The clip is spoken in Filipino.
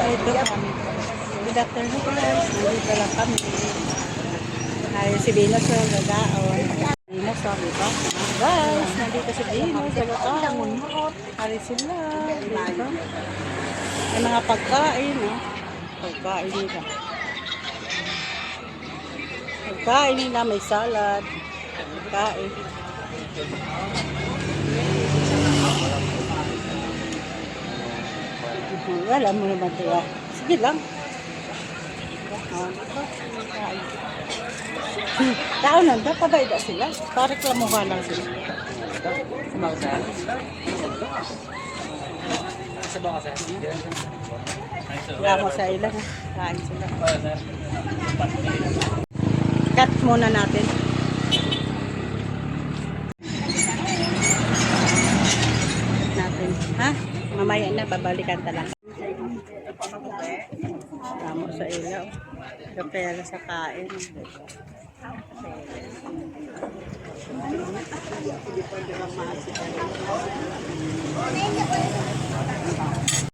Ito. Good afternoon guys. Nandito lang kami. Ay, si Venus yung gagaon. Venus, dito. Guys, nandito si Venus sa gagaon. Hari sila. Dito. May mga pagkain. Pagkain nila. Pagkain nila. May salad. Pagkain. Alam mo naman ito. Sige lang. Tao nanda, pabayda sila. Pareklamuhan lang sila. Reklamo sa ilan. Kain sila. Cut muna natin. Cut natin. Ha? Mamaya na, babalikan talaga. Tamo sa ilaw. Kapela sa kain.